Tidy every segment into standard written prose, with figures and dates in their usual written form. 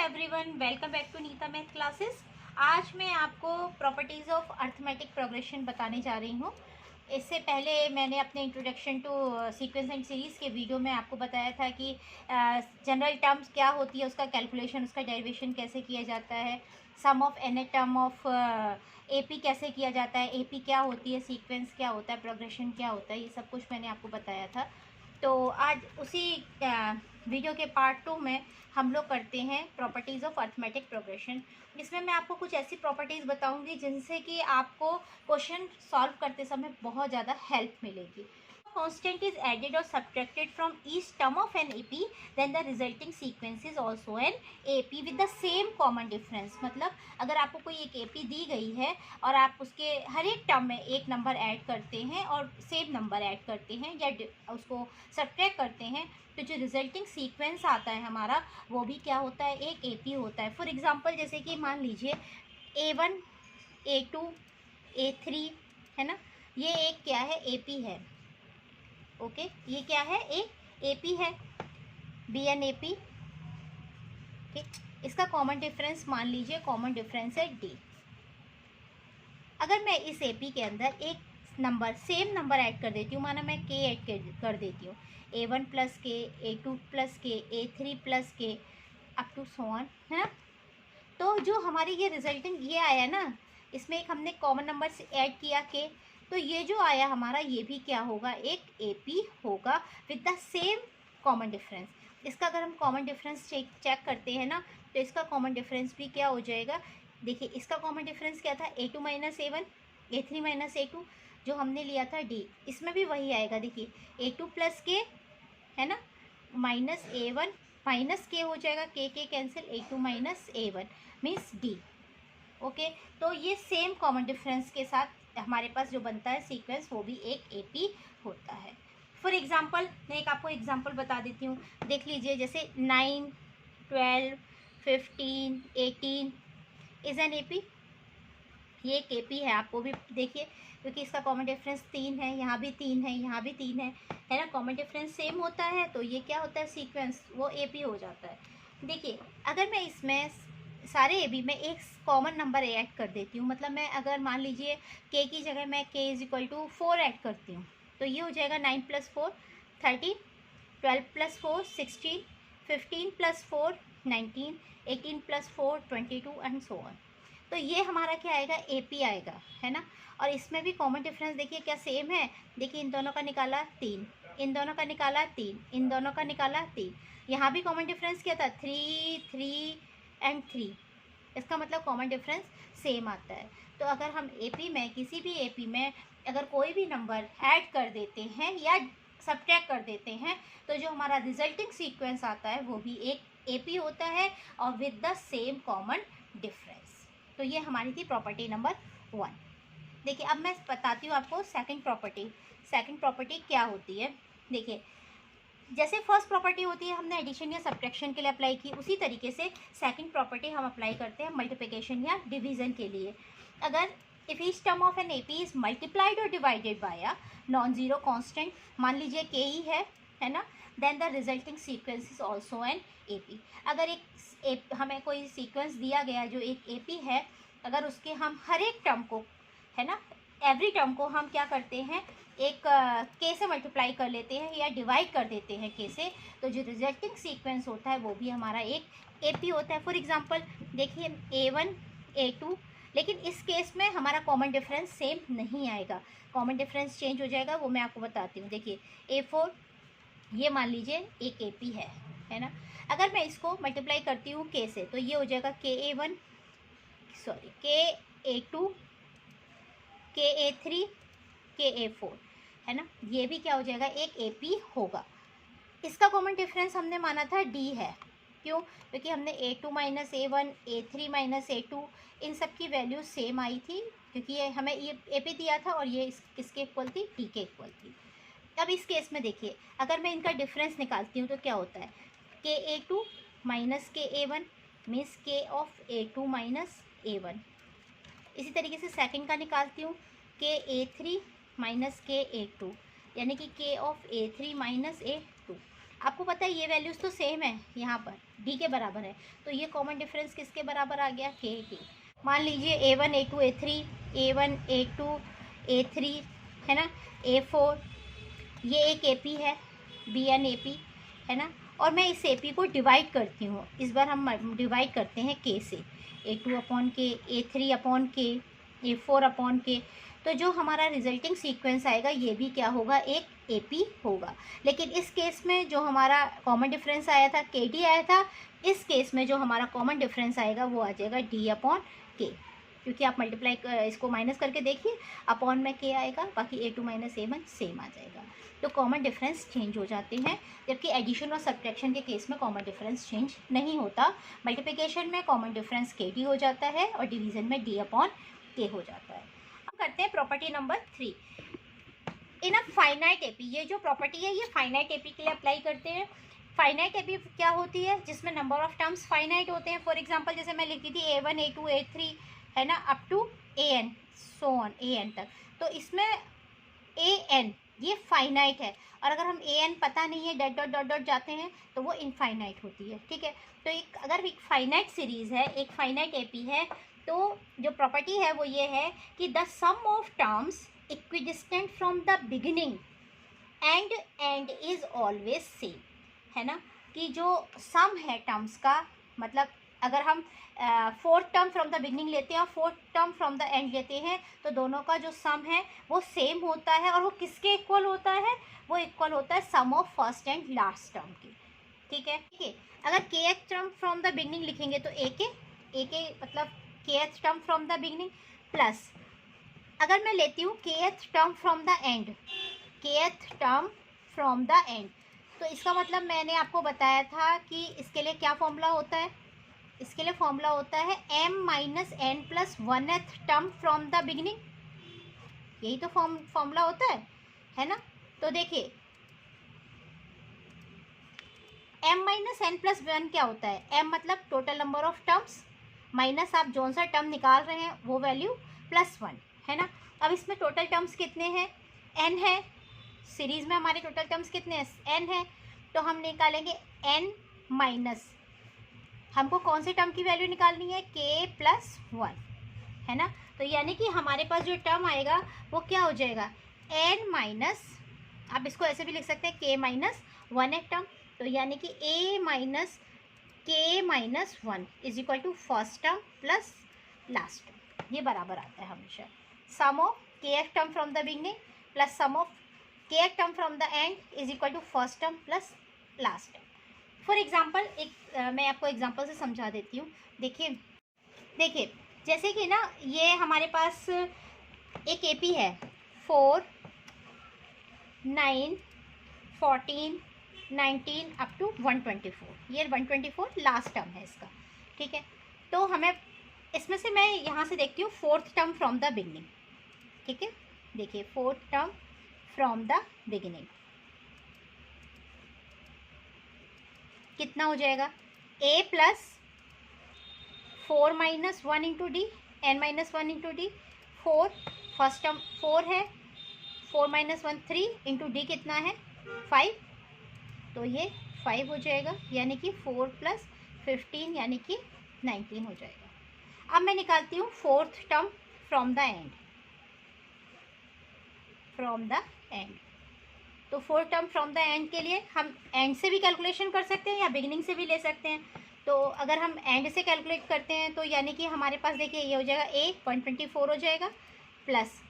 Everyone, welcome back to Neeta math classes. आज मैं आपको प्रॉपर्टीज़ ऑफ अर्थमेटिक प्रोग्रेशन बताने जा रही हूँ। इससे पहले मैंने अपने introduction to sequence and series के वीडियो में आपको बताया था कि जनरल टर्म्स क्या होती है, उसका कैलकुलेशन, उसका डेरिवेशन कैसे किया जाता है, sum of an term of AP कैसे किया जाता है, एपी क्या होती है, सीक्वेंस क्या होता है, प्रोग्रेशन क्या होता है, ये सब कुछ मैंने आपको बताया था। तो आज उसी वीडियो के पार्ट 2 में हम लोग करते हैं प्रॉपर्टीज़ ऑफ अर्थमेटिक प्रोग्रेशन। इसमें मैं आपको कुछ ऐसी प्रॉपर्टीज़ बताऊंगी जिनसे कि आपको क्वेश्चन सॉल्व करते समय बहुत ज़्यादा हेल्प मिलेगी। Constant is added or subtracted from each term of an AP, then the resulting sequence is also an AP with the same common difference। मतलब अगर आपको कोई एक AP दी गई है और आप उसके हर एक टर्म में एक नंबर ऐड करते हैं और सेम नंबर ऐड करते हैं या उसको सब्ट्रैक्ट करते हैं, तो जो रिजल्टिंग सीक्वेंस आता है हमारा वो भी क्या होता है, एक AP होता है। फॉर एग्जांपल जैसे कि मान लीजिए A1 A2 A3 है ना, ये एक क्या है, AP है। ओके, ये क्या है, एक एपी है, बी एन एपी। ठीक, इसका कॉमन डिफरेंस मान लीजिए, कॉमन डिफरेंस है डी। अगर मैं इस एपी के अंदर एक नंबर, सेम नंबर ऐड कर देती हूँ, माना मैं के ऐड कर देती हूँ, A1 प्लस के, A2 प्लस के, A3 प्लस के, अप टू सो ऑन, है ना। तो जो हमारी ये रिजल्टिंग ये आया ना, इसमें एक हमने कॉमन नंबर से ऐड किया के, तो ये जो आया हमारा ये भी क्या होगा, एक एपी होगा with the same common difference. इसका अगर हम कॉमन डिफरेंस चेक करते हैं ना, तो इसका कॉमन डिफरेंस भी क्या हो जाएगा। देखिए, इसका कॉमन डिफरेंस क्या था, A2 minus A1, A3 minus A2, जो हमने लिया था डी, इसमें भी वही आएगा। देखिए A2 प्लस के है ना, माइनस A1 माइनस के हो जाएगा, के cancel, A2 minus A1 means D. Okay, तो ये सेम कॉमन डिफरेंस के साथ हमारे पास जो बनता है सीक्वेंस, वो भी एक एपी होता है। फॉर एग्जांपल मैं एक आपको एग्जांपल बता देती हूँ। देख लीजिए, जैसे 9 12 15 18 इज एन एपी। ये एक एपी है, आपको भी देखिए, क्योंकि इसका कॉमन डिफरेंस 3 है, यहाँ भी 3 है, यहाँ भी 3 है ना। कॉमन डिफरेंस सेम होता है तो ये क्या होता है, सीक्वेंस, वो एपी हो जाता है। देखिए, अगर मैं इसमें सारे ए बी में एक कॉमन नंबर ऐड कर देती हूँ, मतलब मैं अगर मान लीजिए के की जगह मैं के इज इक्वल टू 4 ऐड करती हूँ, तो ये हो जाएगा 9 plus 4 13, 12 plus 4 16, 15 plus 4 19, 18 plus 4 22 and so on. तो ये हमारा क्या आएगा, एपी आएगा, है ना। और इसमें भी कॉमन डिफरेंस देखिए क्या सेम है। देखिए, इन दोनों का निकाला 3, इन दोनों का निकाला 3, इन दोनों का निकाला 3, यहाँ भी कॉमन डिफरेंस क्या था, 3 3 एंड 3। इसका मतलब कॉमन डिफरेंस सेम आता है। तो अगर हम एपी में, किसी भी एपी में अगर कोई भी नंबर ऐड कर देते हैं या सब्ट्रैक्ट कर देते हैं, तो जो हमारा रिजल्टिंग सीक्वेंस आता है वो भी एक एपी होता है और with the same common difference. तो ये हमारी थी प्रॉपर्टी नंबर 1। देखिए, अब मैं बताती हूँ आपको सेकंड प्रॉपर्टी। सेकंड प्रॉपर्टी क्या होती है, देखिए, जैसे फर्स्ट प्रॉपर्टी होती है हमने एडिशन या सब्ट्रैक्शन के लिए अप्लाई की, उसी तरीके से सेकंड प्रॉपर्टी हम अप्लाई करते हैं मल्टीप्लिकेशन या डिवीजन के लिए। अगर if each term of an AP is multiplied और divided by a non zero constant, मान लीजिए के ही है ना, then the resulting sequence is also an AP. अगर हमें कोई सीक्वेंस दिया गया जो एक एपी है, अगर उसके हम हर एक टर्म को, है ना, एवरी टर्म को हम क्या करते हैं, एक के से मल्टीप्लाई कर लेते हैं या डिवाइड कर देते हैं के से, तो जो रिजल्टिंग सीक्वेंस होता है वो भी हमारा एक एपी होता है। फॉर एग्जांपल देखिए, A1 A2, लेकिन इस केस में हमारा कॉमन डिफरेंस सेम नहीं आएगा, कॉमन डिफरेंस चेंज हो जाएगा, वो मैं आपको बताती हूँ। देखिए A4, ये मान लीजिए एक एपी है ना। अगर मैं इसको मल्टीप्लाई करती हूँ के से, तो ये हो जाएगा के A2 के A3 के A4, है ना। ये भी क्या हो जाएगा, एक एपी होगा। इसका कॉमन डिफरेंस हमने माना था डी है, क्यों, क्योंकि हमने A2 minus A1, A3 minus A2, इन सब की वैल्यू सेम आई थी, क्योंकि ये हमें ये एपी दिया था और ये किसके इक्वल थी, डी के इक्वल थी। अब इस केस में देखिए, अगर मैं इनका डिफरेंस निकालती हूँ तो क्या होता है, के A2 माइनस के A1 मीन्स के ऑफ A2 माइनस A1। इसी तरीके से सेकंड का निकालती हूँ, के A3 माइनस के A2, यानी कि के ऑफ A3 माइनस A2। आपको पता है ये वैल्यूज़ तो सेम है यहाँ पर, डी के बराबर है। तो ये कॉमन डिफरेंस किसके बराबर आ गया, के। मान लीजिए A1 A2 A3, A1 A2 A3 है ना, A4, ये एक AP है, BN AP है ना, और मैं इस AP को डिवाइड करती हूँ। इस बार हम डिवाइड करते हैं K से, A2 upon K, A3 upon K, A4 upon K। तो जो हमारा रिजल्टिंग सीक्वेंस आएगा ये भी क्या होगा, एक AP होगा। लेकिन इस केस में जो हमारा कॉमन डिफरेंस आया था KD आया था, इस केस में जो हमारा कॉमन डिफरेंस आएगा वो आ जाएगा D अपॉन K, क्योंकि आप मल्टीप्लाई इसको माइनस करके देखिए, अपॉन में K आएगा, बाकी A2 माइनस A1 सेम आ जाएगा। तो कॉमन डिफरेंस चेंज हो जाते हैं, जबकि एडिशन और सब्ट्रैक्शन के केस में कॉमन डिफरेंस चेंज नहीं होता। मल्टीप्लिकेशन में कॉमन डिफरेंस KD हो जाता है और डिवीज़न में D अपॉन K हो जाता है। अब करते हैं property number 3, in a finite AP. ये जो प्रॉपर्टी है ये फाइनाइट एपी के लिए अप्लाई करते हैं। फाइनाइट एपी क्या होती है, जिसमें नंबर ऑफ टर्म्स फाइनाइट होते हैं। फॉर एग्जांपल जैसे मैं लिखती थी A1 A2 A3 है ना, up to AN, so on AN तक। तो इसमें AN ये फाइनाइट है, और अगर हम AN पता नहीं है, डॉट डॉट डॉट डॉट जाते हैं तो वो इनफाइनाइट होती है, ठीक है। तो एक अगर एक फाइनाइट सीरीज़ है, एक फाइनाइट एपी है, तो जो प्रॉपर्टी है वो ये है कि the sum of terms equidistant from the beginning and is always same, है ना, कि जो सम है टर्म्स का, मतलब अगर हम fourth term from the beginning लेते हैं और fourth term from the and लेते हैं, तो दोनों का जो सम है वो सेम होता है, और वो किसके इक्वल होता है, वो इक्वल होता है sum of first and last term की, ठीक है। अगर के th term from the beginning लिखेंगे तो ए के मतलब के th term from the beginning, plus अगर मैं लेती हूँ के th term from the end, के th term from the end, तो इसका मतलब मैंने आपको बताया था कि इसके लिए क्या फॉर्मूला होता है, इसके लिए फॉर्मूला होता है m minus N plus 1th term from the beginning, यही तो फॉर्मूला होता है ना। तो देखिए m माइनस एन प्लस 1 क्या होता है, m मतलब total number of terms, minus आप जौन सा टर्म निकाल रहे हैं वो वैल्यू, प्लस 1, है ना। अब इसमें टोटल टर्म्स कितने हैं, n है, सीरीज़ में हमारे टोटल टर्म्स कितने हैं, n है, तो हम निकालेंगे n माइनस, हमको कौन से टर्म की वैल्यू निकालनी है, k प्लस 1, है ना। तो यानी कि हमारे पास जो टर्म आएगा वो क्या हो जाएगा, n माइनस, आप इसको ऐसे भी लिख सकते हैं k माइनस 1 एक टर्म, तो यानी कि a minus k minus 1 is equal to first term plus last term, ये बराबर आता है हमेशा sum of k term from the beginning plus sum of k term from the end is equal to first term plus last term. For example मैं आपको example से समझा देती हूँ। देखिए जैसे कि ना ये हमारे पास एक एपी है 4, 9, 14, 19 अप टू 124, ये 124 लास्ट टर्म है इसका, ठीक है। तो हमें इसमें से मैं यहाँ से देखती हूँ fourth term from the beginning, ठीक है। देखिए fourth term from the beginning कितना हो जाएगा, a plus 4 minus 1 into D, N minus 1 into D, 4 first term 4 है, 4 माइनस 1 3 इंटू डी कितना है 5, तो ये 5 हो जाएगा, यानी कि 4 प्लस 15 यानी कि 19 हो जाएगा। अब मैं निकालती हूँ fourth term from the end, तो fourth term from the end के लिए हम एंड से भी कैलकुलेशन कर सकते हैं या बिगिनिंग से भी ले सकते हैं। तो अगर हम एंड से कैलकुलेट करते हैं तो यानी कि हमारे पास देखिए ये हो जाएगा a 124 हो जाएगा, प्लस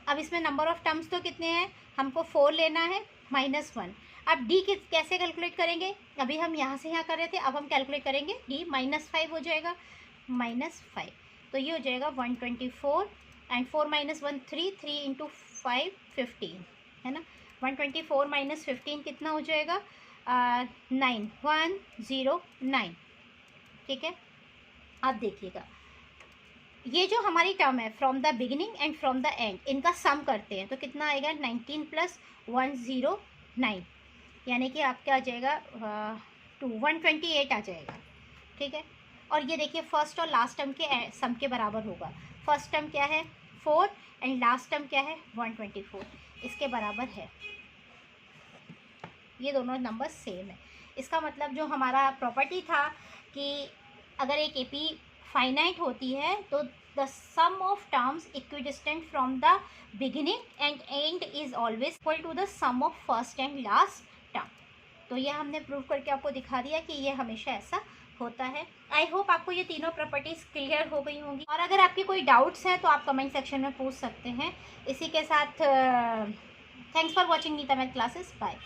अब इसमें नंबर ऑफ़ टर्म्स तो कितने हैं, हमको 4 लेना है माइनस 1। अब d कैसे कैलकुलेट करेंगे, अभी हम यहाँ से यहाँ कर रहे थे, अब हम कैलकुलेट करेंगे d -5 हो जाएगा, -5, तो ये हो जाएगा 124 एंड 4 माइनस 1 3, 3 इंटू 5 15, है ना। 124 माइनस 15 कितना हो जाएगा 9109, ठीक है। अब देखिएगा ये जो हमारी टर्म है from the beginning and from the and, इनका सम करते हैं तो कितना आएगा 19 प्लस 109, यानी कि आपका आ जाएगा 128 आ जाएगा, ठीक है। और ये देखिए फर्स्ट और लास्ट टर्म के सम के बराबर होगा, फर्स्ट टर्म क्या है 4 एंड लास्ट टर्म क्या है 124, इसके बराबर है, ये दोनों नंबर सेम है। इसका मतलब जो हमारा प्रॉपर्टी था कि अगर एक AP फाइनाइट होती है तो the sum of terms equidistant from the beginning and end is always equal to the sum of first and last term. तो ये हमने प्रूव करके आपको दिखा दिया कि ये हमेशा ऐसा होता है। आई होप आपको ये तीनों प्रॉपर्टीज़ क्लियर हो गई होंगी, और अगर आपकी कोई डाउट्स हैं तो आप कमेंट सेक्शन में पूछ सकते हैं। इसी के साथ thanks for watching Nita math classes. Bye.